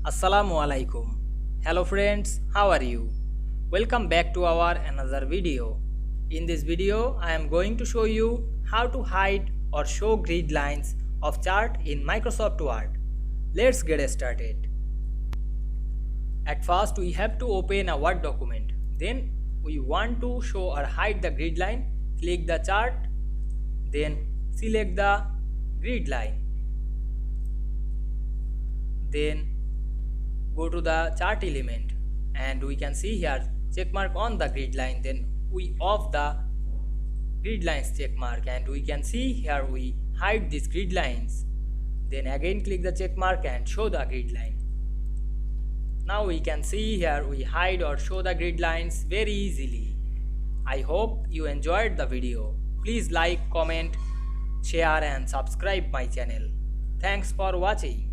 Assalamu Walaikum. Hello friends, how are you? Welcome back to our another video. In this video, I am going to show you how to hide or show grid lines of chart in Microsoft Word. Let's get started. At first, we have to open a Word document. Then we want to show or hide the grid line. Click the chart, then select the grid line. Then go to the chart element and we can see here check mark on the grid line. Then we off the grid lines check mark and we can see here we hide these grid lines. Then again click the check mark and show the grid line. Now we can see here we hide or show the grid lines very easily. I hope you enjoyed the video. Please like, comment, share and subscribe my channel. Thanks for watching.